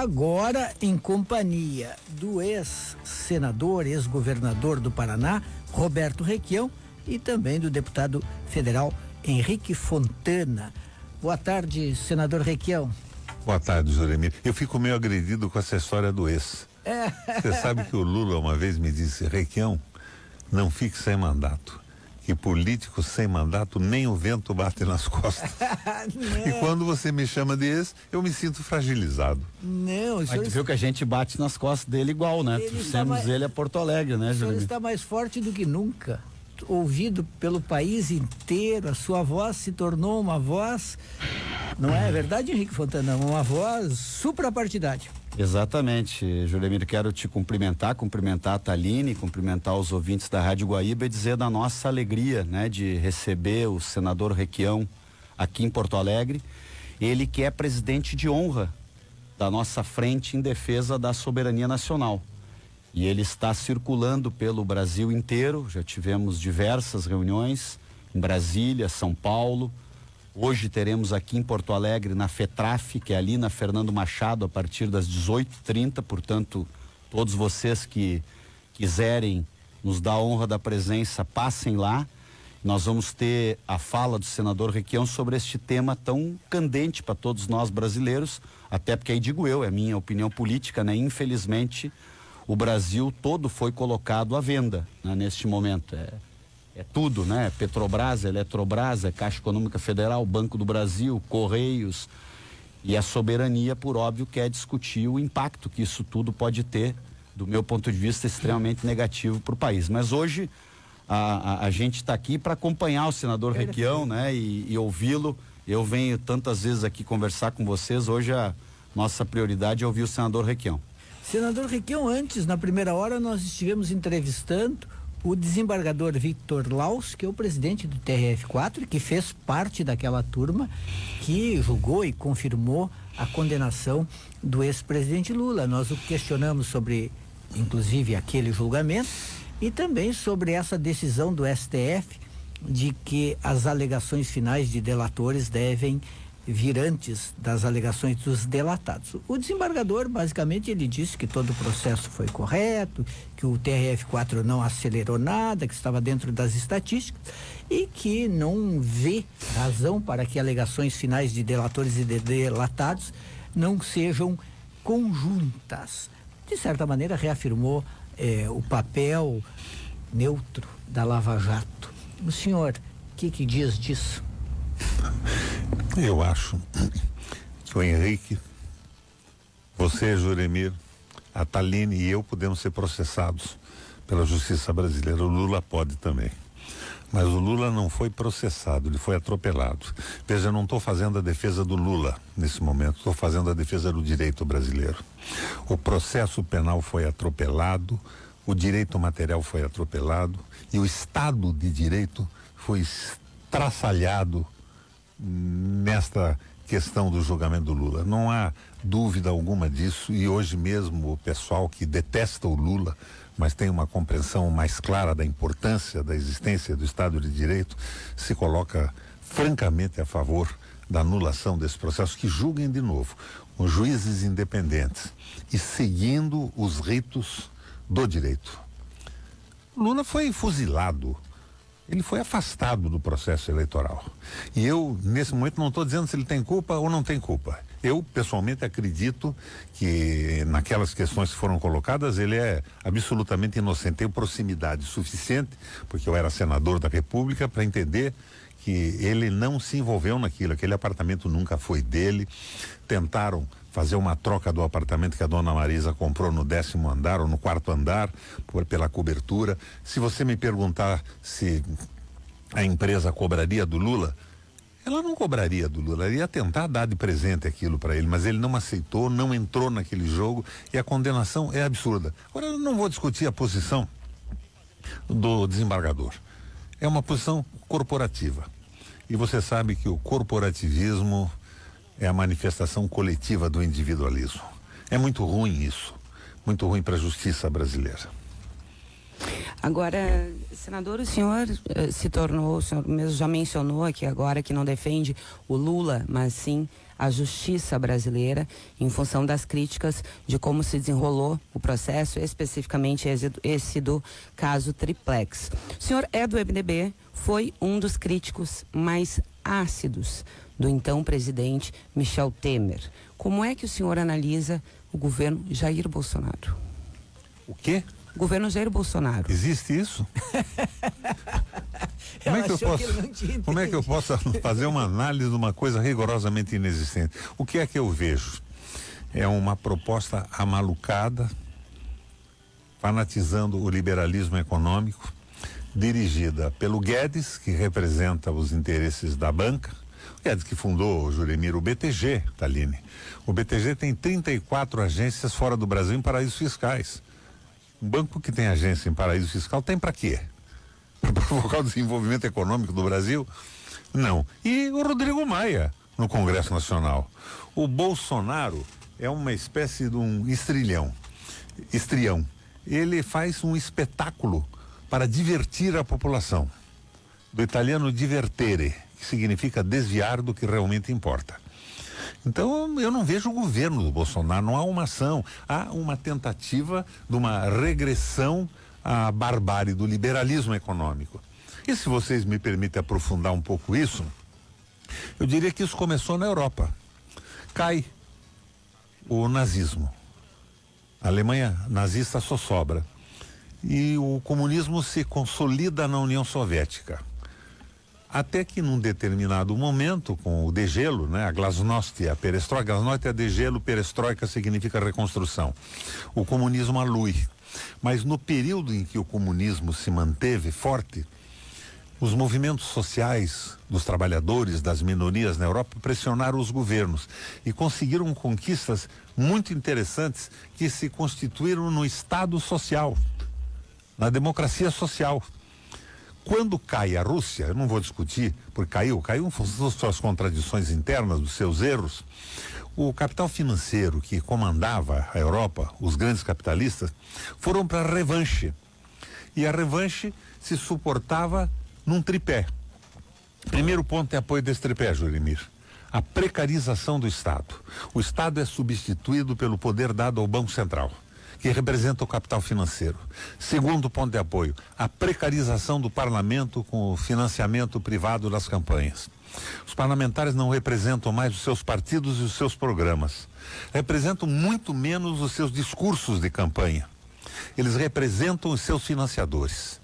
agora em companhia do ex-senador, ex-governador do Paraná, Roberto Requião, e também do deputado federal Henrique Fontana. Boa tarde, senador Requião. Boa tarde, Juremir. Eu fico meio agredido com essa história do ex. Você sabe que o Lula uma vez me disse: Requião, não fique sem mandato. Que político sem mandato, nem o vento bate nas costas. E quando você me chama de ex, eu me sinto fragilizado. Não, o senhor... Mas viu que a gente bate nas costas dele igual, né? Trouxemos ele a Porto Alegre, né, Júlio? O senhor está mais forte do que nunca. Ouvido pelo país inteiro, a sua voz se tornou uma voz, não é verdade, Henrique Fontana? Uma voz suprapartidária. Exatamente, Juremir, quero te cumprimentar a Taline, cumprimentar os ouvintes da Rádio Guaíba e dizer da nossa alegria, né, de receber o senador Requião aqui em Porto Alegre, ele que é presidente de honra da nossa frente em defesa da soberania nacional. E ele está circulando pelo Brasil inteiro, já tivemos diversas reuniões em Brasília, São Paulo. Hoje teremos aqui em Porto Alegre, na FETRAF, que é ali na Fernando Machado, a partir das 18h30. Portanto, todos vocês que quiserem nos dar a honra da presença, passem lá. Nós vamos ter a fala do senador Requião sobre este tema tão candente para todos nós brasileiros, até porque aí digo eu, é minha opinião política, né? Infelizmente, o Brasil todo foi colocado à venda, né, neste momento. É tudo, né? Petrobras, Eletrobras, Caixa Econômica Federal, Banco do Brasil, Correios. E a soberania, por óbvio, quer discutir o impacto que isso tudo pode ter, do meu ponto de vista, extremamente negativo para o país. Mas hoje a gente está aqui para acompanhar o senador Requião, né? E ouvi-lo. Eu venho tantas vezes aqui conversar com vocês. Hoje a nossa prioridade é ouvir o senador Requião. Senador Requião, antes, na primeira hora, nós estivemos entrevistando o desembargador Victor Laus, que é o presidente do TRF4, que fez parte daquela turma que julgou e confirmou a condenação do ex-presidente Lula. Nós o questionamos sobre, inclusive, aquele julgamento e também sobre essa decisão do STF de que as alegações finais de delatores devem vir antes das alegações dos delatados. O desembargador, basicamente, ele disse que todo o processo foi correto, que o TRF4 não acelerou nada, que estava dentro das estatísticas e que não vê razão para que alegações finais de delatores e de delatados não sejam conjuntas. De certa maneira, reafirmou o papel neutro da Lava Jato. O senhor, o que diz disso? Eu acho que o Henrique, você, Juremir, a Taline e eu podemos ser processados pela justiça brasileira. O Lula pode também. Mas o Lula não foi processado, ele foi atropelado. Veja, eu não estou fazendo a defesa do Lula nesse momento, estou fazendo a defesa do direito brasileiro. O processo penal foi atropelado, o direito material foi atropelado e o Estado de Direito foi estraçalhado nesta questão do julgamento do Lula. Não há dúvida alguma disso, e hoje mesmo o pessoal que detesta o Lula, mas tem uma compreensão mais clara da importância da existência do Estado de Direito, se coloca francamente a favor da anulação desse processo, que julguem de novo os juízes independentes e seguindo os ritos do direito. Lula foi fuzilado. Ele foi afastado do processo eleitoral. E eu, nesse momento, não estou dizendo se ele tem culpa ou não tem culpa. Eu, pessoalmente, acredito que naquelas questões que foram colocadas, ele é absolutamente inocente. Tenho proximidade suficiente, porque eu era senador da República, para entender que ele não se envolveu naquilo. Aquele apartamento nunca foi dele. Tentaram fazer uma troca do apartamento que a dona Marisa comprou no 10º andar ou no 4º andar, pela cobertura. Se você me perguntar se a empresa cobraria do Lula, ela não cobraria do Lula, ela ia tentar dar de presente aquilo para ele, mas ele não aceitou, não entrou naquele jogo e a condenação é absurda. Agora, eu não vou discutir a posição do desembargador. É uma posição corporativa. E você sabe que o corporativismo é a manifestação coletiva do individualismo. É muito ruim isso, muito ruim para a justiça brasileira. Agora, senador, o senhor o senhor mesmo já mencionou aqui agora que não defende o Lula, mas sim à justiça brasileira em função das críticas de como se desenrolou o processo, especificamente esse do caso Triplex. O senhor é do MDB, foi um dos críticos mais ácidos do então presidente Michel Temer. Como é que o senhor analisa o governo Jair Bolsonaro? O quê? Governo Jair Bolsonaro. Existe isso? Como é que eu posso fazer uma análise de uma coisa rigorosamente inexistente? O que é que eu vejo? É uma proposta amalucada, fanatizando o liberalismo econômico, dirigida pelo Guedes, que representa os interesses da banca. O Guedes que fundou, Juremir, o BTG, Thaline. O BTG tem 34 agências fora do Brasil em paraísos fiscais. Um banco que tem agência em paraíso fiscal tem para quê? Para provocar o desenvolvimento econômico do Brasil? Não. E o Rodrigo Maia, no Congresso Nacional. O Bolsonaro é uma espécie de um estrião. Ele faz um espetáculo para divertir a população. Do italiano divertere, que significa desviar do que realmente importa. Então, eu não vejo o governo do Bolsonaro, não há uma ação, há uma tentativa de uma regressão à barbárie do liberalismo econômico. E se vocês me permitem aprofundar um pouco isso, eu diria que isso começou na Europa. Cai o nazismo. A Alemanha nazista só sobra. E o comunismo se consolida na União Soviética. Até que num determinado momento, com o degelo, né, a glasnost, a perestroika, glasnost é degelo, perestroika significa reconstrução. O comunismo alui. Mas no período em que o comunismo se manteve forte, os movimentos sociais dos trabalhadores, das minorias na Europa, pressionaram os governos e conseguiram conquistas muito interessantes que se constituíram no Estado social, na democracia social. Quando cai a Rússia, eu não vou discutir, porque caiu em função das suas contradições internas, dos seus erros, o capital financeiro que comandava a Europa, os grandes capitalistas, foram para a revanche. E a revanche se suportava num tripé. Primeiro ponto é apoio desse tripé, Juremir. A precarização do Estado. O Estado é substituído pelo poder dado ao Banco Central, que representa o capital financeiro. Segundo ponto de apoio, a precarização do parlamento com o financiamento privado das campanhas. Os parlamentares não representam mais os seus partidos e os seus programas. Representam muito menos os seus discursos de campanha. Eles representam os seus financiadores.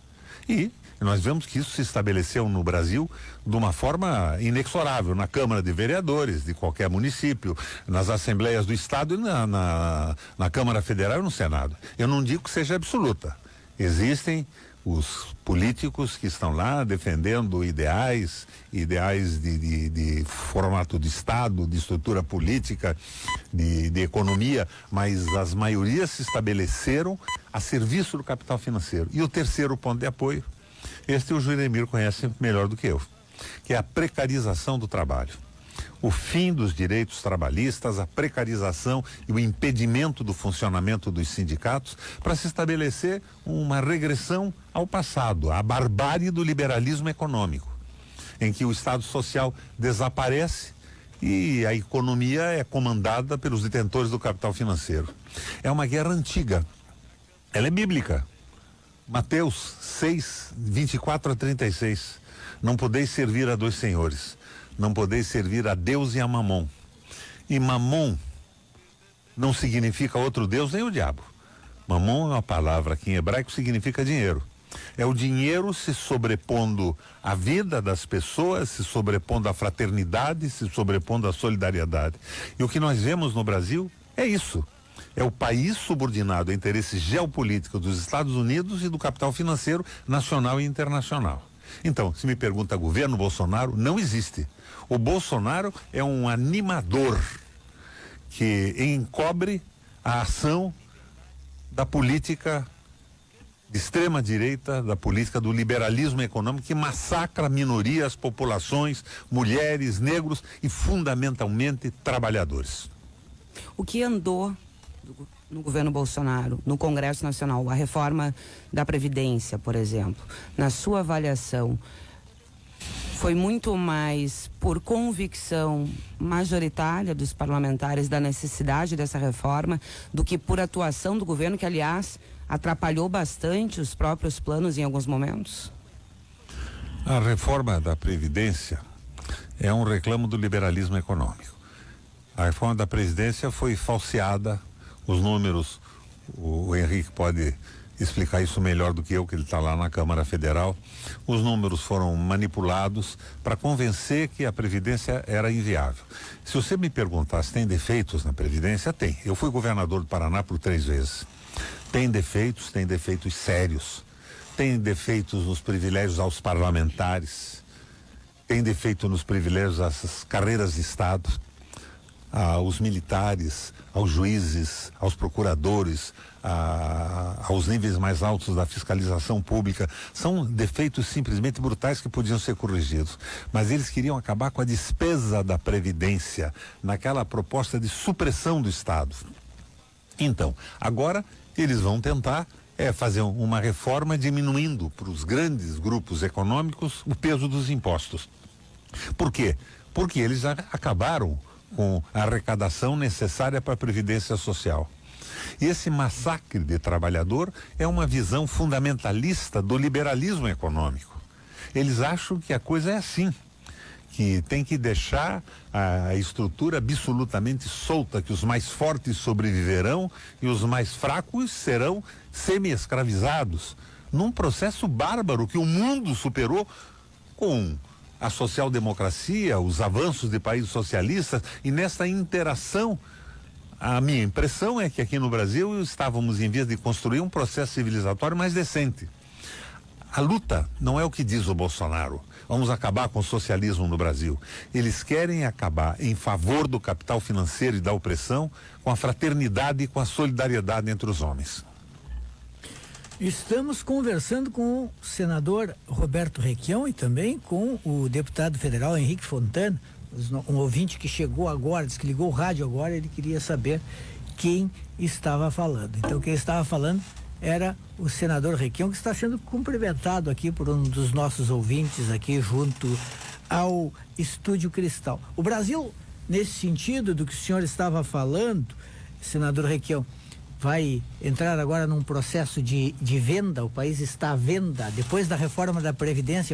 E nós vemos que isso se estabeleceu no Brasil de uma forma inexorável, na Câmara de Vereadores de qualquer município, nas Assembleias do Estado e na Câmara Federal e no Senado. Eu não digo que seja absoluta. Existem os políticos que estão lá defendendo ideais de formato de Estado, de estrutura política, de economia, mas as maiorias se estabeleceram a serviço do capital financeiro. E o terceiro ponto de apoio, este o Juremir conhece melhor do que eu, que é a precarização do trabalho. O fim dos direitos trabalhistas, a precarização e o impedimento do funcionamento dos sindicatos para se estabelecer uma regressão ao passado, à barbárie do liberalismo econômico, em que o Estado social desaparece e a economia é comandada pelos detentores do capital financeiro. É uma guerra antiga, ela é bíblica. Mateus 6, 24 a 36. Não podeis servir a dois senhores. Não podeis servir a Deus e a Mamon. E Mamon não significa outro Deus nem o diabo. Mamon é uma palavra que em hebraico significa dinheiro. É o dinheiro se sobrepondo à vida das pessoas, se sobrepondo à fraternidade, se sobrepondo à solidariedade. E o que nós vemos no Brasil é isso. É o país subordinado a interesses geopolíticos dos Estados Unidos e do capital financeiro nacional e internacional. Então, se me pergunta governo Bolsonaro, não existe. O Bolsonaro é um animador que encobre a ação da política de extrema direita, da política do liberalismo econômico que massacra minorias, populações, mulheres, negros e fundamentalmente trabalhadores. O que andou no governo Bolsonaro, no Congresso Nacional, a reforma da Previdência, por exemplo, na sua avaliação, foi muito mais por convicção majoritária dos parlamentares da necessidade dessa reforma do que por atuação do governo, que aliás atrapalhou bastante os próprios planos em alguns momentos? A reforma da Previdência é um reclamo do liberalismo econômico. A reforma da Previdência foi falseada, os números, o Henrique pode explicar isso melhor do que eu, que ele está lá na Câmara Federal. Os números foram manipulados para convencer que a Previdência era inviável. Se você me perguntar se tem defeitos na Previdência, tem. Eu fui governador do Paraná por 3 vezes. Tem defeitos sérios. Tem defeitos nos privilégios aos parlamentares. Tem defeito nos privilégios às carreiras de Estado, aos militares, aos juízes, aos procuradores, aos níveis mais altos da fiscalização pública. São defeitos simplesmente brutais que podiam ser corrigidos. Mas eles queriam acabar com a despesa da Previdência, naquela proposta de supressão do Estado. Então, agora eles vão tentar fazer uma reforma diminuindo para os grandes grupos econômicos o peso dos impostos. Por quê? Porque eles acabaram com a arrecadação necessária para a Previdência Social. E esse massacre de trabalhador é uma visão fundamentalista do liberalismo econômico. Eles acham que a coisa é assim, que tem que deixar a estrutura absolutamente solta, que os mais fortes sobreviverão e os mais fracos serão semi-escravizados, num processo bárbaro que o mundo superou com a social-democracia, os avanços de países socialistas, e nessa interação, a minha impressão é que aqui no Brasil estávamos em vias de construir um processo civilizatório mais decente. A luta não é o que diz o Bolsonaro. Vamos acabar com o socialismo no Brasil. Eles querem acabar em favor do capital financeiro e da opressão, com a fraternidade e com a solidariedade entre os homens. Estamos conversando com o senador Roberto Requião e também com o deputado federal Henrique Fontana, um ouvinte que chegou agora, disse que ligou o rádio agora, ele queria saber quem estava falando. Então, quem estava falando era o senador Requião, que está sendo cumprimentado aqui por um dos nossos ouvintes aqui junto ao Estúdio Cristal. O Brasil, nesse sentido do que o senhor estava falando, senador Requião, vai entrar agora num processo de venda, o país está à venda. Depois da reforma da Previdência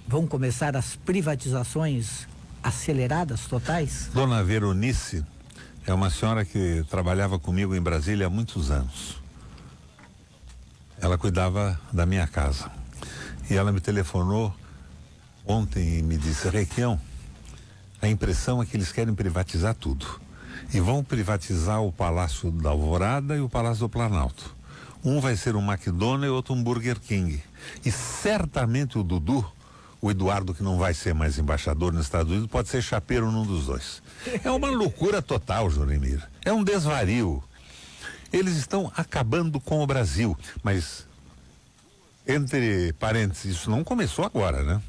vão começar as privatizações aceleradas, totais? Dona Veronice é uma senhora que trabalhava comigo em Brasília há muitos anos. Ela cuidava da minha casa. E ela me telefonou ontem e me disse: Requião, a impressão é que eles querem privatizar tudo. E vão privatizar o Palácio da Alvorada e o Palácio do Planalto. Um vai ser um McDonald's e outro um Burger King. E certamente o Dudu, o Eduardo, que não vai ser mais embaixador nos Estados Unidos, pode ser chapeiro num dos dois. É uma loucura total, Jorimir. É um desvario. Eles estão acabando com o Brasil. Mas, entre parênteses, isso não começou agora, né?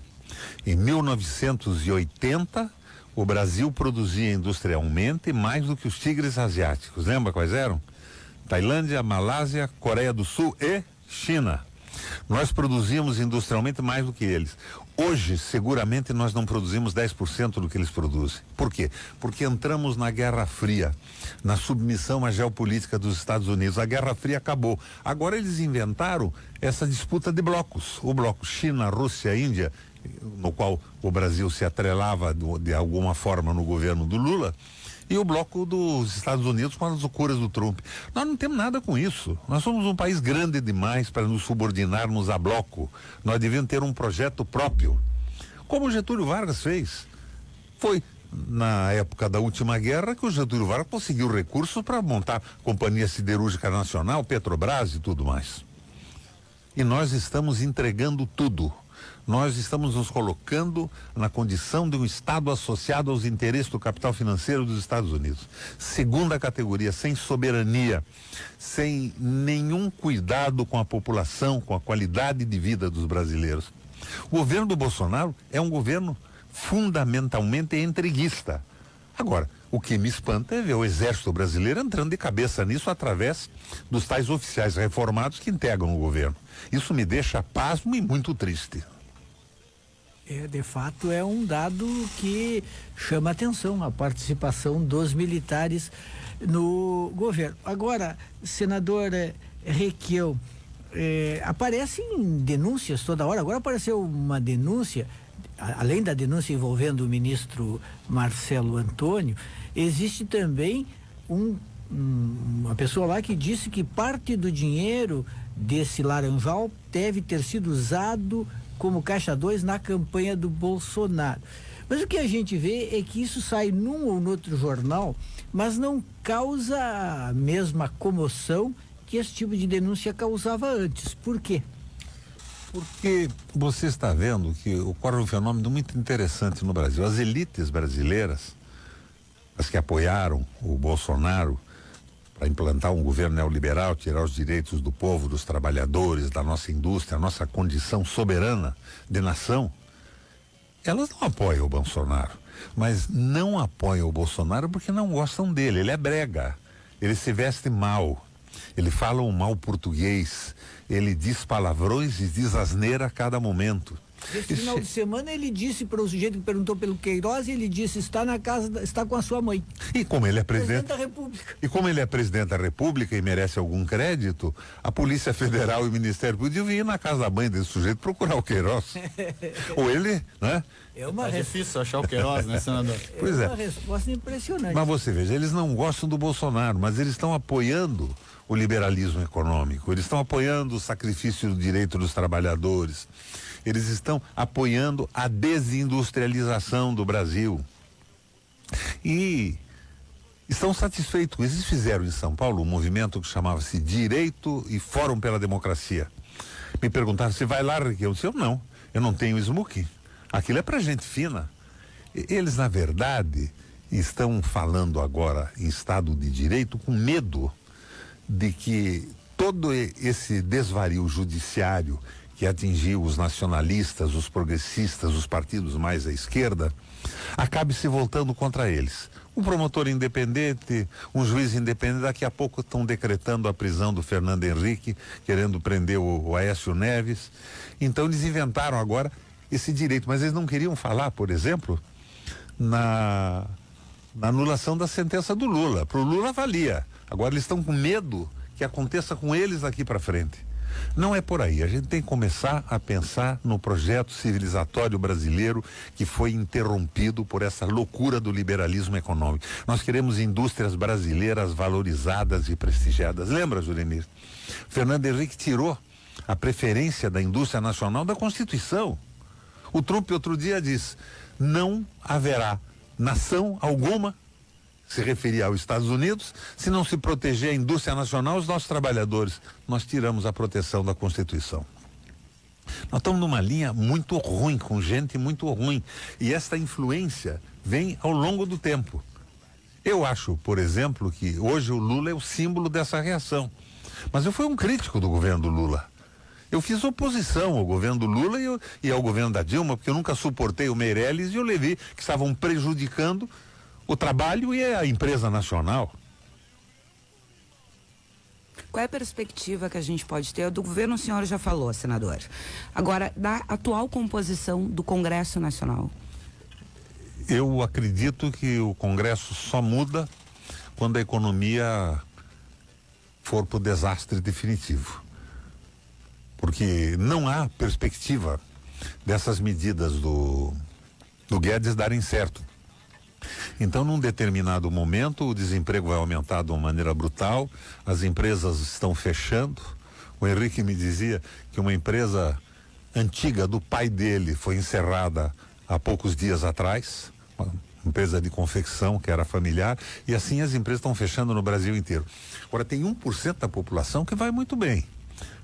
Em 1980... o Brasil produzia industrialmente mais do que os tigres asiáticos. Lembra quais eram? Tailândia, Malásia, Coreia do Sul e China. Nós produzíamos industrialmente mais do que eles. Hoje, seguramente, nós não produzimos 10% do que eles produzem. Por quê? Porque entramos na Guerra Fria, na submissão à geopolítica dos Estados Unidos. A Guerra Fria acabou. Agora eles inventaram essa disputa de blocos. O bloco China, Rússia, Índia, no qual o Brasil se atrelava de alguma forma no governo do Lula, e o bloco dos Estados Unidos com as loucuras do Trump. Nós não temos nada com isso. Nós somos um país grande demais para nos subordinarmos a bloco. Nós devemos ter um projeto próprio, como o Getúlio Vargas fez. Foi na época da última guerra que o Getúlio Vargas conseguiu recursos para montar Companhia Siderúrgica Nacional, Petrobras e tudo mais. E nós estamos entregando tudo. Nós estamos nos colocando na condição de um Estado associado aos interesses do capital financeiro dos Estados Unidos. Segunda categoria, sem soberania, sem nenhum cuidado com a população, com a qualidade de vida dos brasileiros. O governo do Bolsonaro é um governo fundamentalmente entreguista. Agora, o que me espanta é ver o Exército Brasileiro entrando de cabeça nisso através dos tais oficiais reformados que integram o governo. Isso me deixa pasmo e muito triste. De fato, é um dado que chama atenção, a participação dos militares no governo. Agora, senador Requião, aparecem denúncias toda hora. Agora apareceu uma denúncia, além da denúncia envolvendo o ministro Marcelo Antônio, existe também uma pessoa lá que disse que parte do dinheiro desse laranjal deve ter sido usado como caixa 2 na campanha do Bolsonaro. Mas o que a gente vê é que isso sai num ou no outro jornal, mas não causa a mesma comoção que esse tipo de denúncia causava antes. Por quê? Porque você está vendo que ocorre um fenômeno muito interessante no Brasil. As elites brasileiras, as que apoiaram o Bolsonaro para implantar um governo neoliberal, tirar os direitos do povo, dos trabalhadores, da nossa indústria, a nossa condição soberana de nação, elas não apoiam o Bolsonaro, mas não apoiam o Bolsonaro porque não gostam dele. Ele é brega, ele se veste mal, ele fala um mau português, ele diz palavrões e diz asneira a cada momento. Esse final de semana ele disse para o sujeito que perguntou pelo Queiroz, ele disse, está na casa, está com a sua mãe. E como ele é presidente da República. E como ele é presidente da República e merece algum crédito, a Polícia Federal e o Ministério podiam vir na casa da mãe desse sujeito procurar o Queiroz. Ou ele, né? É difícil achar o Queiroz, né, senador? Pois é. Uma resposta impressionante. Mas você veja, eles não gostam do Bolsonaro, mas eles estão apoiando o liberalismo econômico, eles estão apoiando o sacrifício do direito dos trabalhadores, eles estão apoiando a desindustrialização do Brasil e estão satisfeitos. Eles fizeram em São Paulo um movimento que chamava-se Direito e Fórum pela Democracia. Me perguntaram, você vai lá, Rick? Eu disse, eu não tenho smoking, aquilo é pra gente fina. Eles, na verdade, estão falando agora em Estado de Direito com medo de que todo esse desvario judiciário que atingiu os nacionalistas, os progressistas, os partidos mais à esquerda, acabe se voltando contra eles. Um promotor independente, um juiz independente, daqui a pouco estão decretando a prisão do Fernando Henrique, querendo prender o Aécio Neves. Então eles inventaram agora esse direito, mas eles não queriam falar, por exemplo, na anulação da sentença do Lula. Para o Lula valia. Agora eles estão com medo que aconteça com eles daqui para frente. Não é por aí. A gente tem que começar a pensar no projeto civilizatório brasileiro que foi interrompido por essa loucura do liberalismo econômico. Nós queremos indústrias brasileiras valorizadas e prestigiadas. Lembra, Juremir? Fernando Henrique tirou a preferência da indústria nacional da Constituição. O Trump outro dia diz, não haverá nação alguma, se referia aos Estados Unidos, se não se proteger a indústria nacional, os nossos trabalhadores. Nós tiramos a proteção da Constituição. Nós estamos numa linha muito ruim, com gente muito ruim. E esta influência vem ao longo do tempo. Eu acho, por exemplo, que hoje o Lula é o símbolo dessa reação. Mas eu fui um crítico do governo do Lula. Eu fiz oposição ao governo do Lula e ao governo da Dilma, porque eu nunca suportei o Meirelles e o Levi, que estavam prejudicando o trabalho e a empresa nacional. Qual é a perspectiva que a gente pode ter? Do governo o senhor já falou, senador. Agora, da atual composição do Congresso Nacional. Eu acredito que o Congresso só muda quando a economia for para o desastre definitivo. Porque não há perspectiva dessas medidas do Guedes darem certo. Então, num determinado momento, o desemprego vai aumentar de uma maneira brutal, as empresas estão fechando. O Henrique me dizia que uma empresa antiga do pai dele foi encerrada há poucos dias atrás, uma empresa de confecção que era familiar, e assim as empresas estão fechando no Brasil inteiro. Agora, tem 1% da população que vai muito bem.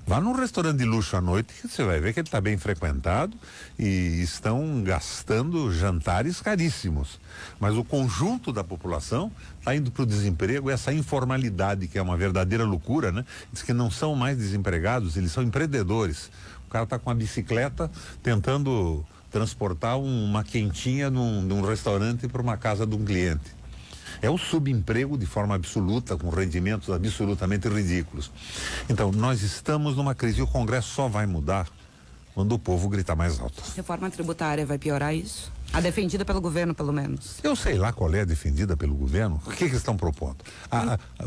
Vá num restaurante de luxo à noite que você vai ver que ele está bem frequentado e estão gastando jantares caríssimos. Mas o conjunto da população está indo para o desemprego, essa informalidade que é uma verdadeira loucura, né? Diz que não são mais desempregados, eles são empreendedores. O cara está com uma bicicleta tentando transportar uma quentinha num restaurante para uma casa de um cliente. É o subemprego de forma absoluta, com rendimentos absolutamente ridículos. Então, nós estamos numa crise e o Congresso só vai mudar quando o povo grita mais alto. Reforma tributária vai piorar isso? A defendida pelo governo, pelo menos. Eu sei lá qual é a defendida pelo governo. O que eles estão propondo?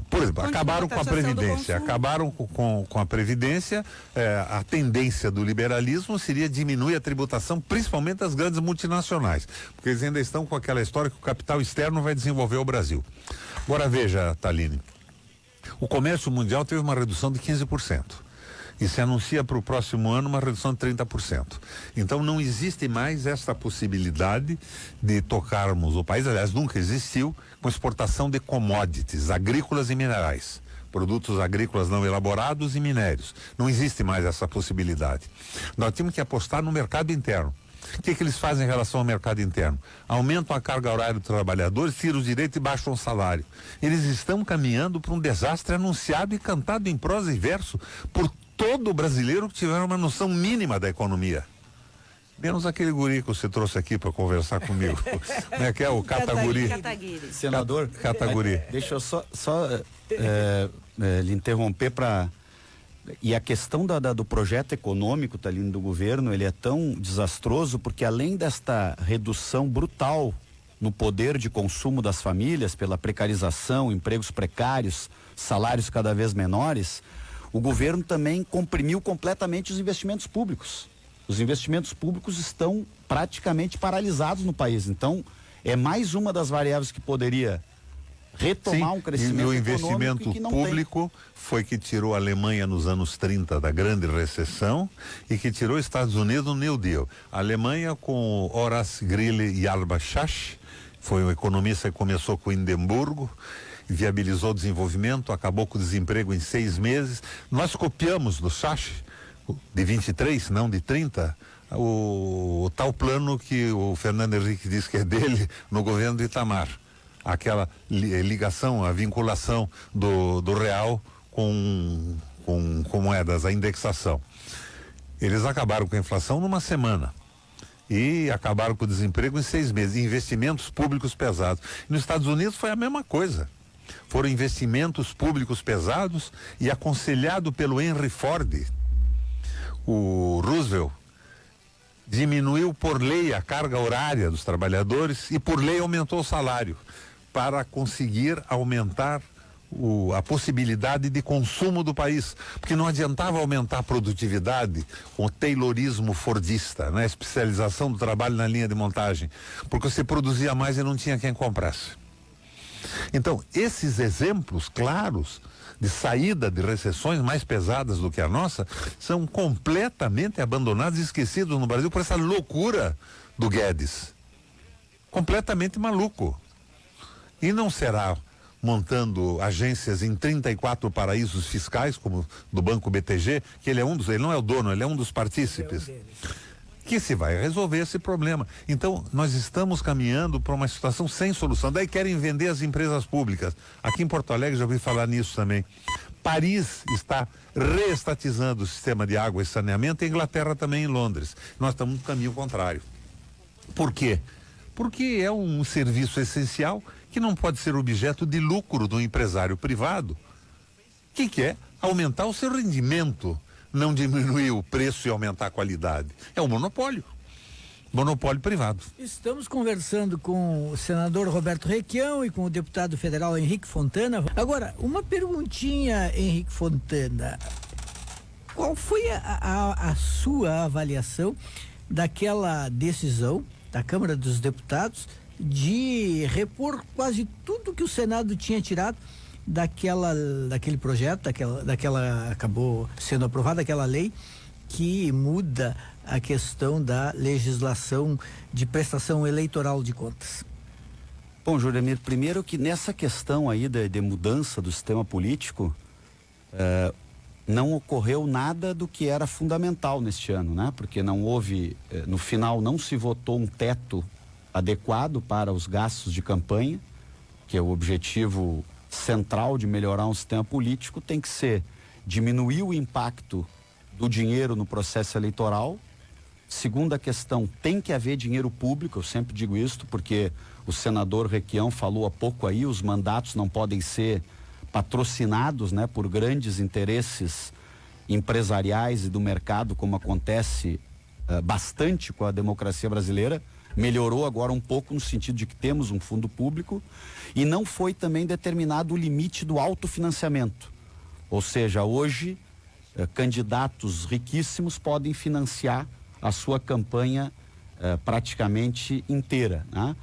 Por exemplo, acabaram com a Previdência. Acabaram com a Previdência. A tendência do liberalismo seria diminuir a tributação, principalmente das grandes multinacionais. Porque eles ainda estão com aquela história que o capital externo vai desenvolver o Brasil. Agora veja, Thaline. O comércio mundial teve uma redução de 15%. E se anuncia para o próximo ano uma redução de 30%. Então não existe mais essa possibilidade de tocarmos o país, aliás, nunca existiu, com exportação de commodities agrícolas e minerais. Produtos agrícolas não elaborados e minérios. Não existe mais essa possibilidade. Nós temos que apostar no mercado interno. O que eles fazem em relação ao mercado interno? Aumentam a carga horária dos trabalhadores, tiram os direitos e baixam o salário. Eles estão caminhando para um desastre anunciado e cantado em prosa e verso por todo brasileiro que tiver uma noção mínima da economia. Menos aquele guri que você trouxe aqui para conversar comigo. Né, que é o Cataguiri. Senador, Cataguiri. Deixa eu só lhe interromper para... E a questão do projeto econômico, Thaline, do governo, ele é tão desastroso porque além desta redução brutal no poder de consumo das famílias, pela precarização, empregos precários, salários cada vez menores, o governo também comprimiu completamente os investimentos públicos. Os investimentos públicos estão praticamente paralisados no país. Então, é mais uma das variáveis que poderia retomar um crescimento econômico. E o investimento público foi que tirou a Alemanha nos anos 30 da grande recessão e que tirou os Estados Unidos no New Deal. A Alemanha com Horace Greeley e Albert Schacht, foi um economista que começou com Hindenburgo, viabilizou o desenvolvimento, acabou com o desemprego em 6 meses. Nós copiamos do Schacht, de 23, não de 30, o tal plano que o Fernando Henrique diz que é dele no governo de Itamar. Aquela ligação, a vinculação do real com moedas, a indexação. Eles acabaram com a inflação numa semana e acabaram com o desemprego em 6 meses, investimentos públicos pesados. E nos Estados Unidos foi a mesma coisa. Foram investimentos públicos pesados e aconselhado pelo Henry Ford, o Roosevelt diminuiu por lei a carga horária dos trabalhadores e por lei aumentou o salário para conseguir aumentar a possibilidade de consumo do país, porque não adiantava aumentar a produtividade com o taylorismo fordista, né? A especialização do trabalho na linha de montagem, porque você produzia mais e não tinha quem comprasse. Então, esses exemplos claros de saída de recessões mais pesadas do que a nossa são completamente abandonados e esquecidos no Brasil por essa loucura do Guedes. Completamente maluco. E não será montando agências em 34 paraísos fiscais, como do Banco BTG, que ele não é o dono, ele é um dos partícipes, que se vai resolver esse problema. Então, nós estamos caminhando para uma situação sem solução. Daí querem vender as empresas públicas. Aqui em Porto Alegre já ouvi falar nisso também. Paris está reestatizando o sistema de água e saneamento, e a Inglaterra também, em Londres. Nós estamos no caminho contrário. Por quê? Porque é um serviço essencial que não pode ser objeto de lucro do empresário privado, que quer aumentar o seu rendimento, não diminuir o preço e aumentar a qualidade. É um monopólio privado. Estamos conversando com o senador Roberto Requião e com o deputado federal Henrique Fontana. Agora, uma perguntinha, Henrique Fontana. Qual foi a sua avaliação daquela decisão da Câmara dos Deputados de repor quase tudo que o Senado tinha tirado daquele projeto, daquela acabou sendo aprovada aquela lei que muda a questão da legislação de prestação eleitoral de contas? Bom, Juremir, primeiro que nessa questão aí de mudança do sistema político, não ocorreu nada do que era fundamental neste ano, né? Porque não houve, no final não se votou um teto adequado para os gastos de campanha, que é o objetivo central de melhorar um sistema político, tem que ser diminuir o impacto do dinheiro no processo eleitoral. Segunda questão, tem que haver dinheiro público, eu sempre digo isso, porque o senador Requião falou há pouco aí, os mandatos não podem ser patrocinados, né, por grandes interesses empresariais e do mercado, como acontece bastante com a democracia brasileira, melhorou agora um pouco no sentido de que temos um fundo público, e não foi também determinado o limite do autofinanciamento. Ou seja, hoje candidatos riquíssimos podem financiar a sua campanha praticamente inteira, né?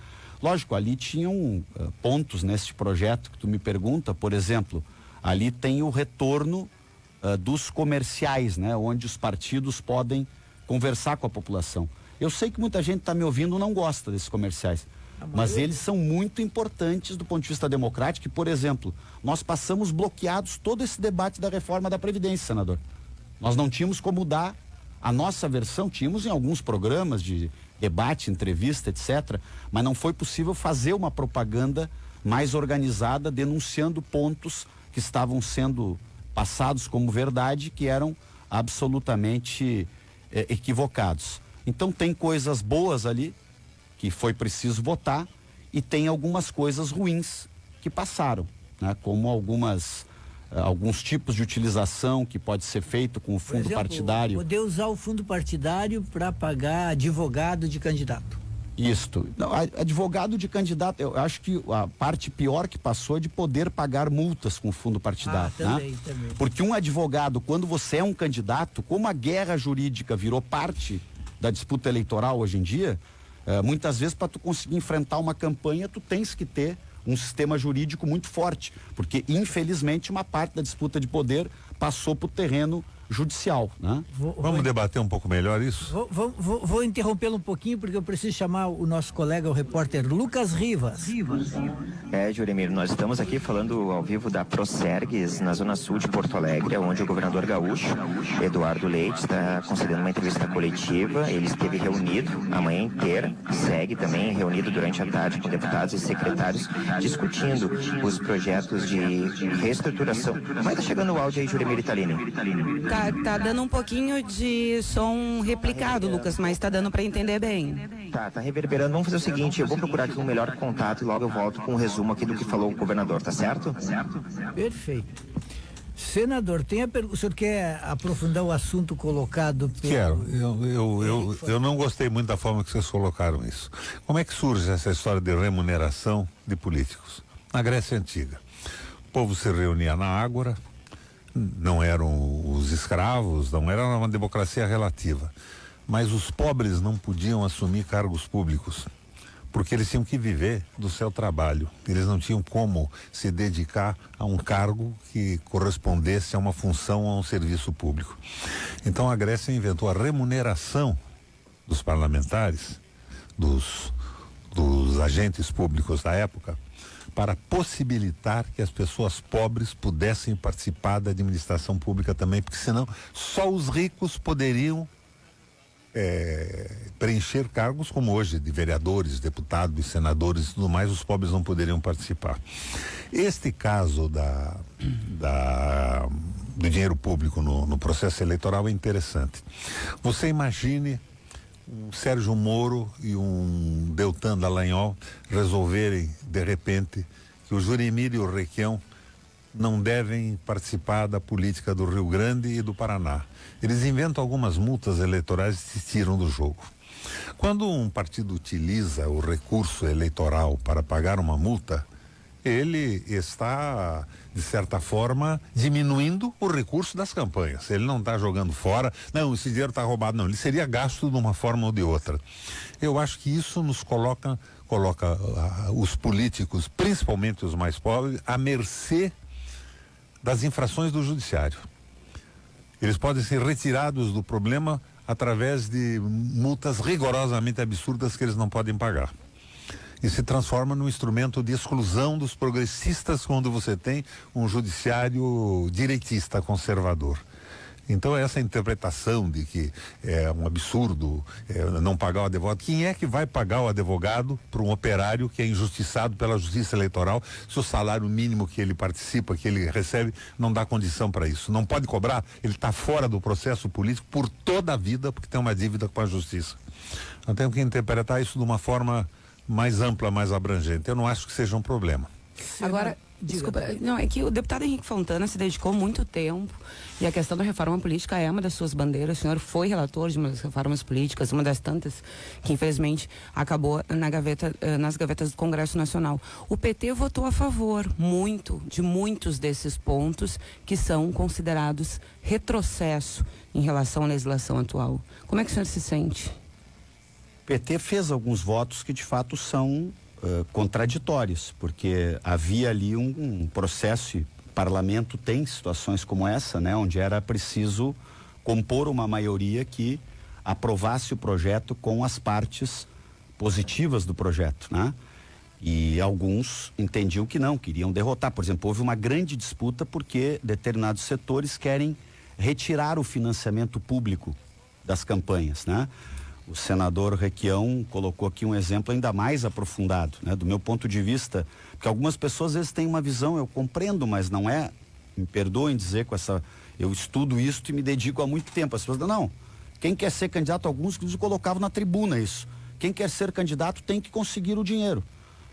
Lógico, ali tinham pontos nesse projeto que tu me pergunta, por exemplo, ali tem o retorno dos comerciais, né? Onde os partidos podem conversar com a população. Eu sei que muita gente está me ouvindo e não gosta desses comerciais, mas eles são muito importantes do ponto de vista democrático. E, por exemplo, nós passamos bloqueados todo esse debate da reforma da Previdência, senador. Nós não tínhamos como dar a nossa versão, tínhamos em alguns programas de debate, entrevista, etc., mas não foi possível fazer uma propaganda mais organizada, denunciando pontos que estavam sendo passados como verdade, que eram absolutamente equivocados. Então tem coisas boas ali que foi preciso votar, e tem algumas coisas ruins que passaram, né? Como alguns tipos de utilização que pode ser feito com o fundo, por exemplo, partidário. Poder usar o fundo partidário para pagar advogado de candidato. Isto. Não, advogado de candidato, eu acho que a parte pior que passou é de poder pagar multas com o fundo partidário. Também, né? também. Porque um advogado, quando você é um candidato, como a guerra jurídica virou parte da disputa eleitoral hoje em dia, muitas vezes para tu conseguir enfrentar uma campanha, tu tens que ter um sistema jurídico muito forte, porque infelizmente uma parte da disputa de poder passou para o terreno judicial, né? Vamos debater um pouco melhor isso? Vou interrompê-lo um pouquinho, porque eu preciso chamar o nosso colega, o repórter Lucas Rivas. Juremir, nós estamos aqui falando ao vivo da Procergues, na zona sul de Porto Alegre, onde o governador gaúcho, Eduardo Leite, está concedendo uma entrevista coletiva. Ele esteve reunido a manhã inteira, segue também reunido durante a tarde com deputados e secretários, discutindo os projetos de reestruturação. Mas tá chegando o áudio aí, Juremir Italini. Tá dando um pouquinho de som replicado, Lucas, mas tá dando para entender bem. Tá reverberando. Vamos fazer o seguinte, eu vou procurar aqui um melhor contato e logo eu volto com um resumo aqui do que falou o governador, tá certo? Perfeito. Senador, o senhor quer aprofundar o assunto colocado pelo... Quero. Eu não gostei muito da forma que vocês colocaram isso. Como é que surge essa história de remuneração de políticos? Na Grécia Antiga, o povo se reunia na Ágora, não eram os escravos, não era uma democracia relativa, mas os pobres não podiam assumir cargos públicos, porque eles tinham que viver do seu trabalho. Eles não tinham como se dedicar a um cargo que correspondesse a uma função, a um serviço público. Então a Grécia inventou a remuneração dos parlamentares, dos agentes públicos da época, para possibilitar que as pessoas pobres pudessem participar da administração pública também, porque senão só os ricos poderiam preencher cargos como hoje, de vereadores, deputados, senadores e tudo mais. Os pobres não poderiam participar. Este caso do dinheiro público no processo eleitoral é interessante. Você imagine um Sérgio Moro e um Deltan Dallagnol resolverem, de repente, que o Juremir e o Requião não devem participar da política do Rio Grande e do Paraná. Eles inventam algumas multas eleitorais e se tiram do jogo. Quando um partido utiliza o recurso eleitoral para pagar uma multa, ele está, de certa forma, diminuindo o recurso das campanhas. Ele não está jogando fora, não, esse dinheiro está roubado, não. Ele seria gasto de uma forma ou de outra. Eu acho que isso nos coloca os políticos, principalmente os mais pobres, à mercê das infrações do judiciário. Eles podem ser retirados do problema através de multas rigorosamente absurdas que eles não podem pagar. E se transforma num instrumento de exclusão dos progressistas quando você tem um judiciário direitista, conservador. Então essa interpretação de que é um absurdo não pagar o advogado, quem é que vai pagar o advogado para um operário que é injustiçado pela justiça eleitoral, se o salário mínimo que ele participa, que ele recebe, não dá condição para isso? Não pode cobrar, ele está fora do processo político por toda a vida, porque tem uma dívida com a justiça. Nós temos que interpretar isso de uma forma mais ampla, mais abrangente. Eu não acho que seja um problema. Agora, desculpa, não, é que o deputado Henrique Fontana se dedicou muito tempo e a questão da reforma política é uma das suas bandeiras. O senhor foi relator de uma das reformas políticas, uma das tantas que infelizmente acabou nas gavetas do Congresso Nacional. O PT votou a favor de muitos desses pontos que são considerados retrocesso em relação à legislação atual. Como é que o senhor se sente? O PT fez alguns votos que de fato são contraditórios, porque havia ali um processo, e o parlamento tem situações como essa, né, onde era preciso compor uma maioria que aprovasse o projeto com as partes positivas do projeto, né? E alguns entendiam que não, queriam derrotar. Por exemplo, houve uma grande disputa porque determinados setores querem retirar o financiamento público das campanhas, né? O senador Requião colocou aqui um exemplo ainda mais aprofundado, né? Do meu ponto de vista, porque algumas pessoas às vezes têm uma visão, eu compreendo, mas não é, me perdoem dizer com essa, eu estudo isso e me dedico há muito tempo. As pessoas dizem, não, quem quer ser candidato, alguns que colocavam na tribuna isso, quem quer ser candidato tem que conseguir o dinheiro.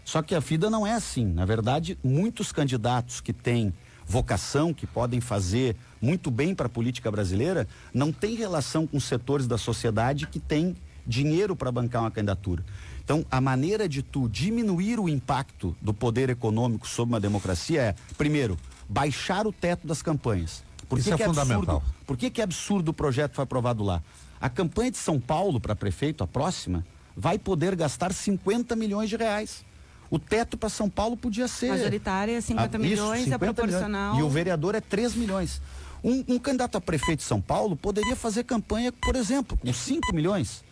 Só que a vida não é assim. Na verdade, muitos candidatos que têm vocação, que podem fazer muito bem para a política brasileira, não tem relação com setores da sociedade que têm dinheiro para bancar uma candidatura. Então, a maneira de tu diminuir o impacto do poder econômico sobre uma democracia é, primeiro, baixar o teto das campanhas. Isso é fundamental. Por que é absurdo o projeto que foi aprovado lá? A campanha de São Paulo para prefeito, a próxima, vai poder gastar 50 milhões de reais. O teto para São Paulo podia ser... Majoritária, 50 milhões, 50 é proporcional. Milhões. E o vereador é 3 milhões. Um candidato a prefeito de São Paulo poderia fazer campanha, por exemplo, com 5 milhões,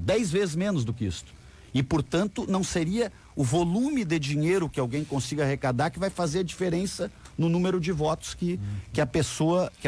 10 vezes menos do que isso. E, portanto, não seria o volume de dinheiro que alguém consiga arrecadar que vai fazer a diferença no número de votos que a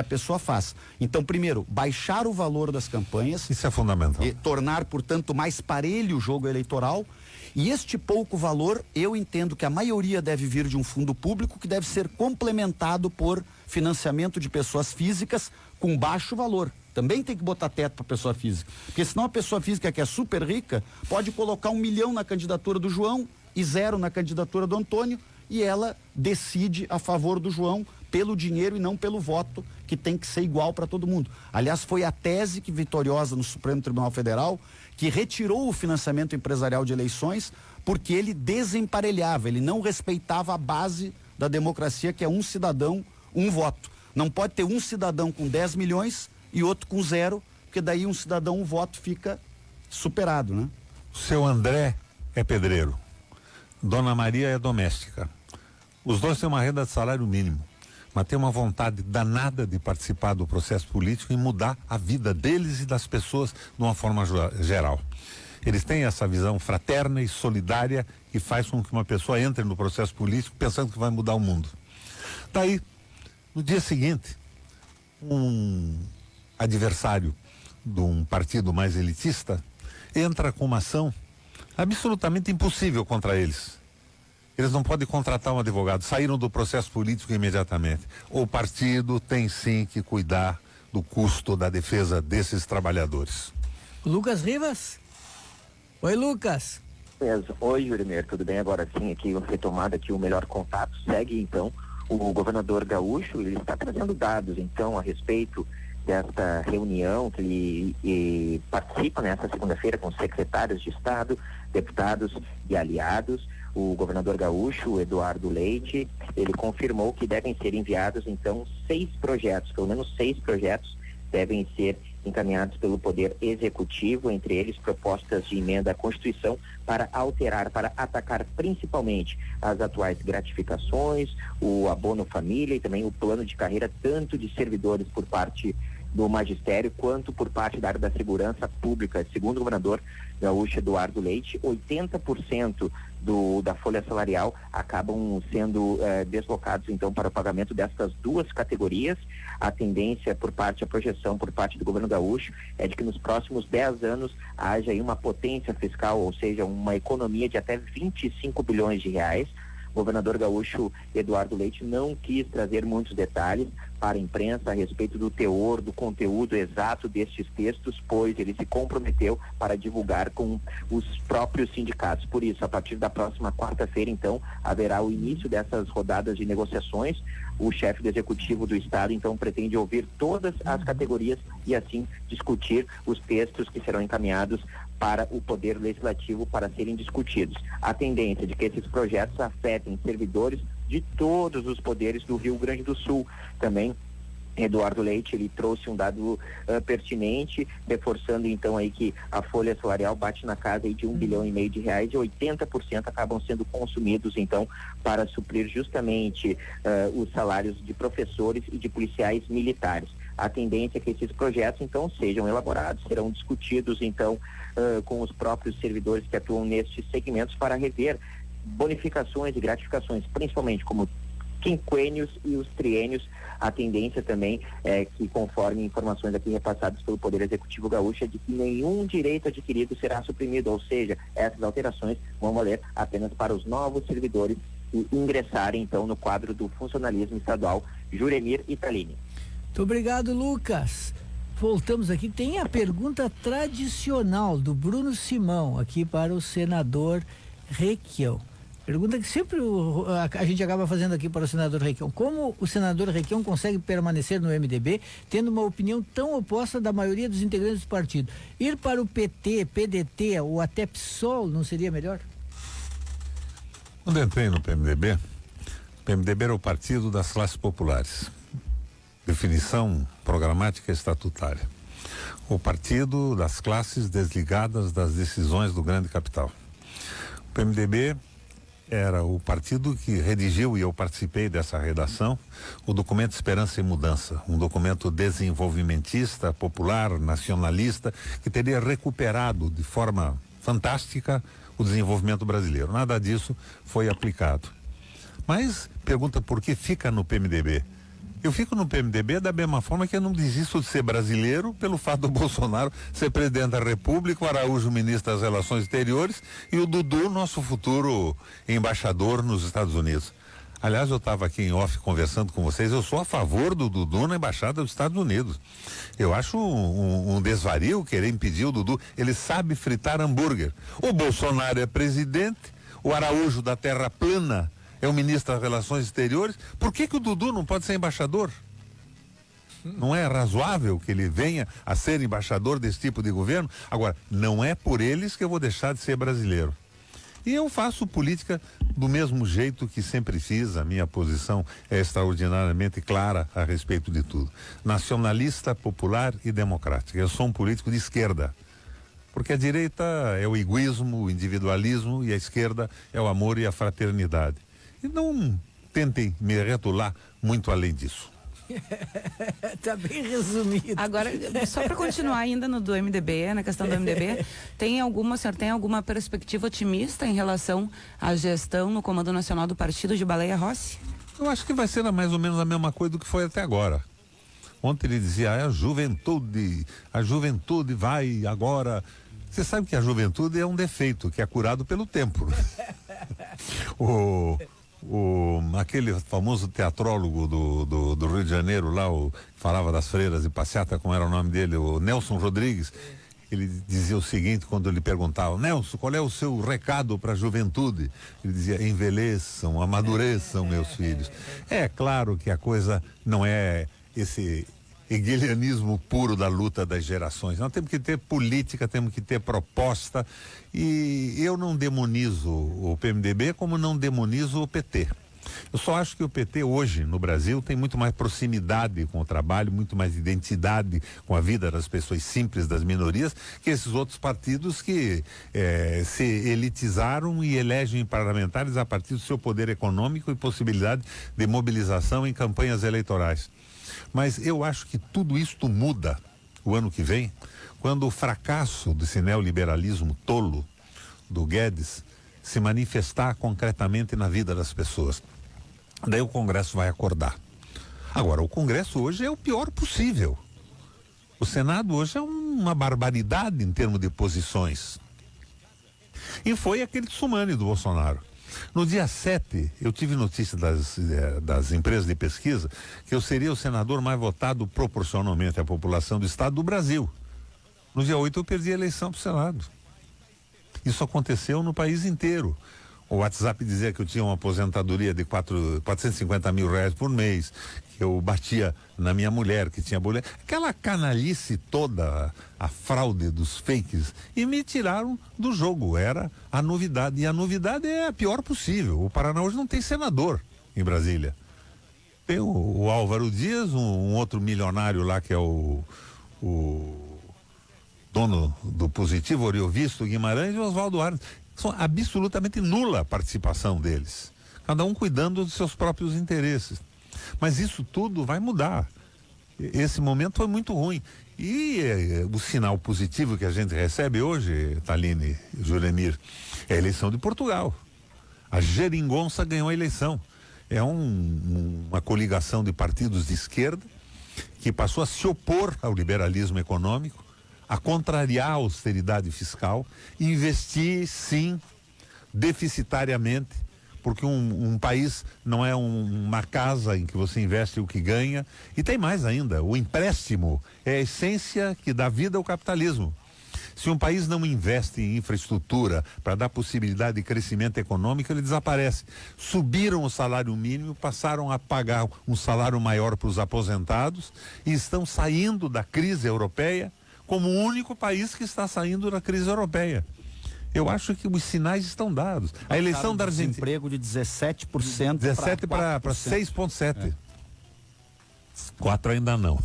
pessoa faz. Então, primeiro, baixar o valor das campanhas. Isso é fundamental. E tornar, portanto, mais parelho o jogo eleitoral. E este pouco valor, eu entendo que a maioria deve vir de um fundo público que deve ser complementado por financiamento de pessoas físicas com baixo valor. Também tem que botar teto para pessoa física. Porque senão a pessoa física que é super rica pode colocar 1 milhão na candidatura do João e 0 na candidatura do Antônio e ela decide a favor do João pelo dinheiro e não pelo voto, que tem que ser igual para todo mundo. Aliás, foi a tese que vitoriosa no Supremo Tribunal Federal que retirou o financiamento empresarial de eleições porque ele desemparelhava, ele não respeitava a base da democracia, que é um cidadão, um voto. Não pode ter um cidadão com 10 milhões e outro com 0, porque daí um cidadão, um voto fica superado, né? O seu André é pedreiro, Dona Maria é doméstica. Os dois têm uma renda de salário mínimo, mas têm uma vontade danada de participar do processo político e mudar a vida deles e das pessoas de uma forma geral. Eles têm essa visão fraterna e solidária que faz com que uma pessoa entre no processo político pensando que vai mudar o mundo. Daí, no dia seguinte, um adversário de um partido mais elitista entra com uma ação absolutamente impossível contra eles. Eles não podem contratar um advogado, saíram do processo político imediatamente. O partido tem sim que cuidar do custo da defesa desses trabalhadores. Lucas Rivas? Oi, Lucas. Oi, Jurimer, tudo bem? Agora sim, aqui retomado aqui o Melhor Contato. Segue então o governador Gaúcho, ele está trazendo dados então a respeito desta reunião que ele participa nesta segunda-feira com secretários de Estado, deputados e aliados. O governador Gaúcho, Eduardo Leite, ele confirmou que devem ser enviados então 6 projetos, pelo menos 6 projetos devem ser encaminhados pelo Poder Executivo, entre eles propostas de emenda à Constituição para alterar, para atacar principalmente as atuais gratificações, o abono família e também o plano de carreira tanto de servidores por parte do magistério quanto por parte da área da segurança pública. Segundo o governador Gaúcho Eduardo Leite, 80% da folha salarial acabam sendo deslocados então para o pagamento destas 2 categorias. A tendência a projeção por parte do governo Gaúcho é de que nos próximos 10 anos haja aí uma potência fiscal, ou seja, uma economia de até 25 bilhões de reais. O governador Gaúcho Eduardo Leite não quis trazer muitos detalhes, para a imprensa a respeito do teor, do conteúdo exato destes textos, pois ele se comprometeu para divulgar com os próprios sindicatos. Por isso, a partir da próxima quarta-feira, então, haverá o início dessas rodadas de negociações. O chefe do Executivo do Estado, então, pretende ouvir todas as categorias e, assim, discutir os textos que serão encaminhados para o Poder Legislativo para serem discutidos. A tendência de que esses projetos afetem servidores de todos os poderes do Rio Grande do Sul. Também Eduardo Leite, ele trouxe um dado pertinente, reforçando então aí que a folha salarial bate na casa aí de R$1,5 bilhão e 80% acabam sendo consumidos então para suprir justamente os salários de professores e de policiais militares. A tendência é que esses projetos então sejam elaborados, serão discutidos então com os próprios servidores que atuam nestes segmentos para rever bonificações e gratificações, principalmente como quinquênios e os triênios. A tendência também é que, conforme informações aqui repassadas pelo Poder Executivo Gaúcho, é de que nenhum direito adquirido será suprimido, ou seja, essas alterações vão valer apenas para os novos servidores que ingressarem então no quadro do funcionalismo estadual. Juremir e Tallini. Muito obrigado, Lucas. Voltamos aqui, tem a pergunta tradicional do Bruno Simão aqui para o senador Requião. Pergunta que sempre a gente acaba fazendo aqui para o senador Requião. Como o senador Requião consegue permanecer no MDB, tendo uma opinião tão oposta da maioria dos integrantes do partido? Ir para o PT, PDT ou até PSOL não seria melhor? Quando eu entrei no PMDB, o PMDB era o partido das classes populares. Definição programática e estatutária. O partido das classes desligadas das decisões do grande capital. O PMDB era o partido que redigiu, e eu participei dessa redação, o documento Esperança e Mudança, um documento desenvolvimentista, popular, nacionalista, que teria recuperado de forma fantástica o desenvolvimento brasileiro. Nada disso foi aplicado. Mas pergunta por que fica no PMDB. Eu fico no PMDB da mesma forma que eu não desisto de ser brasileiro pelo fato do Bolsonaro ser presidente da República, o Araújo ministro das Relações Exteriores e o Dudu nosso futuro embaixador nos Estados Unidos. Aliás, eu estava aqui em off conversando com vocês, eu sou a favor do Dudu na Embaixada dos Estados Unidos. Eu acho um desvario querer impedir o Dudu. Ele sabe fritar hambúrguer. O Bolsonaro é presidente, o Araújo da Terra Plana é o ministro das Relações Exteriores. Por que o Dudu não pode ser embaixador? Não é razoável que ele venha a ser embaixador desse tipo de governo? Agora, não é por eles que eu vou deixar de ser brasileiro. E eu faço política do mesmo jeito que sempre fiz. A minha posição é extraordinariamente clara a respeito de tudo. Nacionalista, popular e democrática. Eu sou um político de esquerda. Porque a direita é o egoísmo, o individualismo, e a esquerda é o amor e a fraternidade. E não tentem me retular muito além disso. Tá bem resumido. Agora, só para continuar ainda do MDB, na questão do MDB, o senhor tem alguma perspectiva otimista em relação à gestão no Comando Nacional do Partido de Baleia Rossi? Eu acho que vai ser mais ou menos a mesma coisa do que foi até agora. Ontem ele dizia, a juventude vai agora. Você sabe que a juventude é um defeito que é curado pelo tempo. Aquele famoso teatrólogo do Rio de Janeiro lá, falava das freiras de passeata, como era o nome dele, o Nelson Rodrigues, ele dizia o seguinte quando lhe perguntavam, Nelson, qual é o seu recado para a juventude? Ele dizia, envelheçam, amadureçam, meus filhos. É claro que a coisa não é esse hegelianismo puro da luta das gerações. Nós temos que ter política, temos que ter proposta, e eu não demonizo o PMDB como não demonizo o PT. Eu só acho que o PT hoje no Brasil tem muito mais proximidade com o trabalho, muito mais identidade com a vida das pessoas simples, das minorias, que esses outros partidos que se elitizaram e elegem parlamentares a partir do seu poder econômico e possibilidade de mobilização em campanhas eleitorais. Mas eu acho que tudo isto muda o ano que vem, quando o fracasso desse neoliberalismo tolo do Guedes se manifestar concretamente na vida das pessoas. Daí o Congresso vai acordar. Agora, o Congresso hoje é o pior possível. O Senado hoje é uma barbaridade em termos de posições. E foi aquele tsunami do Bolsonaro. No dia 7, eu tive notícia das empresas de pesquisa que eu seria o senador mais votado proporcionalmente à população do estado do Brasil. No dia 8 eu perdi a eleição para o Senado. Isso aconteceu no país inteiro. O WhatsApp dizia que eu tinha uma aposentadoria de 450 mil reais por mês, que eu batia na minha mulher, que tinha boleto. Aquela canalice toda, a fraude dos fakes, e me tiraram do jogo. Era a novidade. E a novidade é a pior possível. O Paraná hoje não tem senador em Brasília. Tem o Álvaro Dias, um outro milionário lá que é o dono do Positivo, Oriovisto Guimarães e o Oswaldo Aras. São absolutamente nula a participação deles. Cada um cuidando dos seus próprios interesses. Mas isso tudo vai mudar. Esse momento foi muito ruim. E o sinal positivo que a gente recebe hoje, Thaline e Juremir, é a eleição de Portugal. A Geringonça ganhou a eleição. É uma coligação de partidos de esquerda que passou a se opor ao liberalismo econômico, a contrariar a austeridade fiscal, investir, sim, deficitariamente, porque um país não é uma casa em que você investe o que ganha. E tem mais ainda, o empréstimo é a essência que dá vida ao capitalismo. Se um país não investe em infraestrutura para dar possibilidade de crescimento econômico, ele desaparece. Subiram o salário mínimo, passaram a pagar um salário maior para os aposentados e estão saindo da crise europeia como o único país que está saindo da crise europeia. Eu acho que os sinais estão dados. A eleição da Argentina. Desemprego de 17%. 17 para 6,7. 4 ainda não.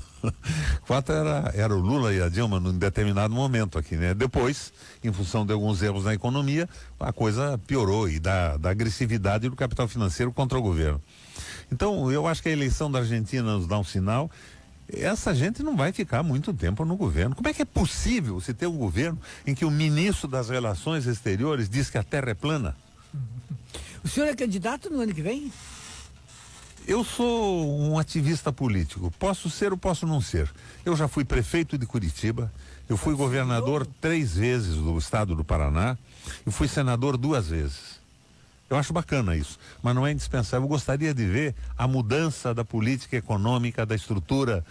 4 era o Lula e a Dilma num determinado momento aqui, né? Depois, em função de alguns erros na economia, a coisa piorou e da agressividade do capital financeiro contra o governo. Então, eu acho que a eleição da Argentina nos dá um sinal. Essa gente não vai ficar muito tempo no governo. Como é que é possível se ter um governo em que o ministro das Relações Exteriores diz que a Terra é plana? O senhor é candidato no ano que vem? Eu sou um ativista político. Posso ser ou posso não ser. Eu já fui prefeito de Curitiba, eu fui governador 3 vezes do estado do Paraná e fui senador 2 vezes. Eu acho bacana isso, mas não é indispensável. Eu gostaria de ver a mudança da política econômica, da estrutura,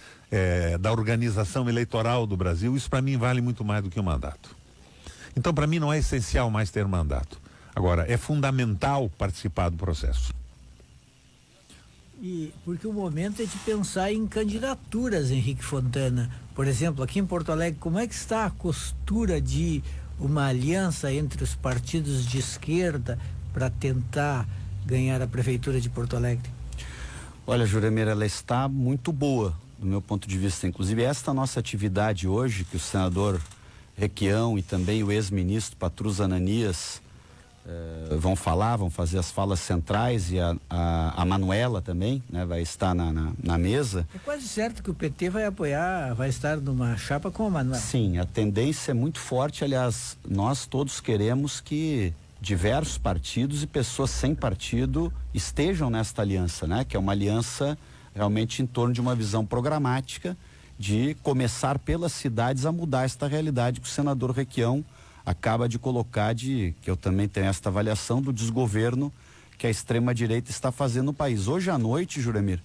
da organização eleitoral do Brasil. Isso para mim vale muito mais do que um mandato. Então, para mim não é essencial mais ter mandato. Agora, é fundamental participar do processo. E porque o momento é de pensar em candidaturas, Henrique Fontana. Por exemplo, aqui em Porto Alegre, como é que está a costura de uma aliança entre os partidos de esquerda para tentar ganhar a prefeitura de Porto Alegre? Olha, Juremir, ela está muito boa, do meu ponto de vista. Inclusive, esta nossa atividade hoje, que o senador Requião e também o ex-ministro Patrus Ananias vão fazer as falas centrais, e a Manuela também, né, vai estar na mesa. É quase certo que o PT vai apoiar, vai estar numa chapa com a Manuela. Sim, a tendência é muito forte. Aliás, nós todos queremos que diversos partidos e pessoas sem partido estejam nesta aliança, né? Que é uma aliança realmente em torno de uma visão programática de começar pelas cidades a mudar esta realidade que o senador Requião acaba de colocar, que eu também tenho esta avaliação do desgoverno que a extrema-direita está fazendo no país. Hoje à noite, Juremir,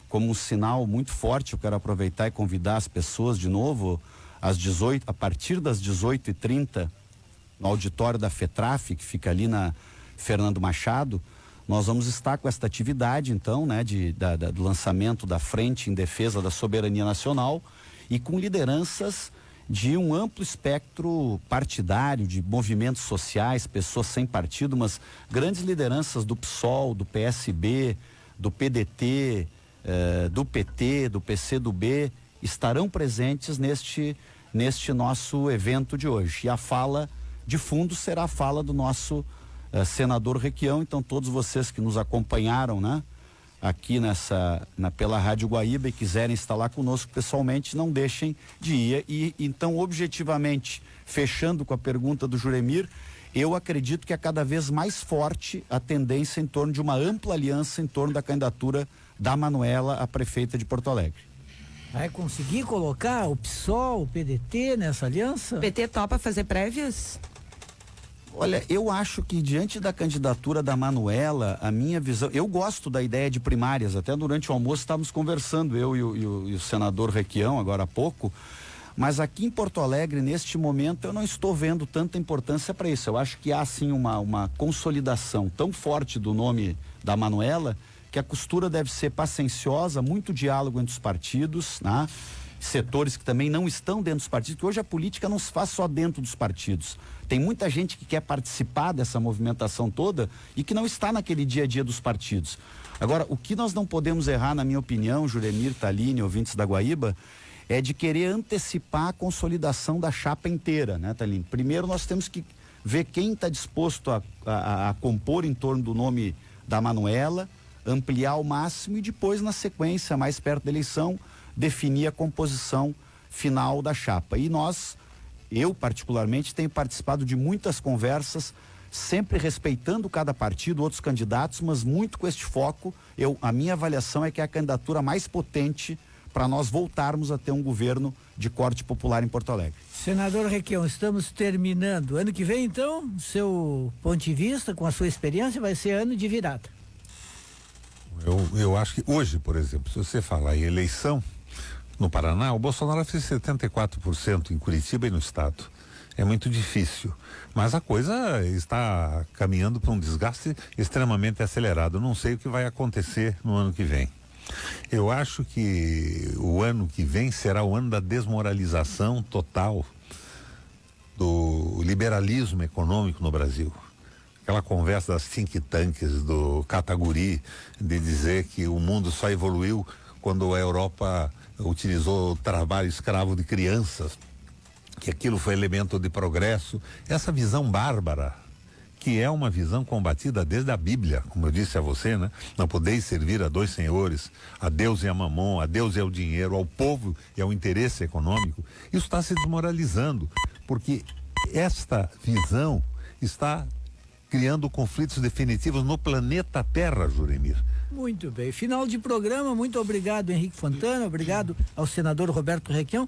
como um sinal muito forte, eu quero aproveitar e convidar as pessoas de novo a partir das 18h30, no auditório da FETRAF, que fica ali na Fernando Machado, nós vamos estar com esta atividade, então, né, do lançamento da Frente em Defesa da Soberania Nacional e com lideranças de um amplo espectro partidário, de movimentos sociais, pessoas sem partido, mas grandes lideranças do PSOL, do PSB, do PDT, do PT, do PCdoB, estarão presentes neste nosso evento de hoje. E a fala de fundo será a fala do nosso senador Requião. Então, todos vocês que nos acompanharam, né, aqui pela Rádio Guaíba e quiserem estar lá conosco pessoalmente, não deixem de ir. E então, objetivamente, fechando com a pergunta do Juremir, eu acredito que é cada vez mais forte a tendência em torno de uma ampla aliança em torno da candidatura da Manuela a prefeita de Porto Alegre. Vai conseguir colocar o PSOL, o PDT nessa aliança? O PT topa fazer prévias? Olha, eu acho que diante da candidatura da Manuela, a minha visão, eu gosto da ideia de primárias, até durante o almoço estávamos conversando, eu e o senador Requião, agora há pouco, mas aqui em Porto Alegre, neste momento, eu não estou vendo tanta importância para isso. Eu acho que há, sim, uma consolidação tão forte do nome da Manuela, que a costura deve ser pacienciosa, muito diálogo entre os partidos, né? Setores que também não estão dentro dos partidos, que hoje a política não se faz só dentro dos partidos. Tem muita gente que quer participar dessa movimentação toda e que não está naquele dia a dia dos partidos. Agora, o que nós não podemos errar, na minha opinião, Juremir, Thaline, ouvintes da Guaíba, é de querer antecipar a consolidação da chapa inteira, né, Thaline? Primeiro nós temos que ver quem está disposto a compor em torno do nome da Manuela, ampliar ao máximo e depois, na sequência, mais perto da eleição, definir a composição final da chapa. E eu particularmente tenho participado de muitas conversas, sempre respeitando cada partido, outros candidatos, mas muito com este foco. A minha avaliação é que é a candidatura mais potente para nós voltarmos a ter um governo de corte popular em Porto Alegre. Senador Requião, estamos terminando. Ano que vem, então, seu ponto de vista, com a sua experiência, vai ser ano de virada. Eu acho que hoje, por exemplo, se você falar em eleição, no Paraná, o Bolsonaro fez 74% em Curitiba e no estado. É muito difícil. Mas a coisa está caminhando para um desgaste extremamente acelerado. Não sei o que vai acontecer no ano que vem. Eu acho que o ano que vem será o ano da desmoralização total do liberalismo econômico no Brasil. Aquela conversa das think tanks do Kataguri, de dizer que o mundo só evoluiu quando a Europa utilizou o trabalho escravo de crianças, que aquilo foi elemento de progresso. Essa visão bárbara, que é uma visão combatida desde a Bíblia, como eu disse a você, né? Não podeis servir a dois senhores, a Deus e a Mamon, a Deus e ao dinheiro, ao povo e ao interesse econômico. Isso está se desmoralizando, porque esta visão está criando conflitos definitivos no planeta Terra, Juremir. Muito bem. Final de programa. Muito obrigado, Henrique Fontana. Obrigado ao senador Roberto Requião.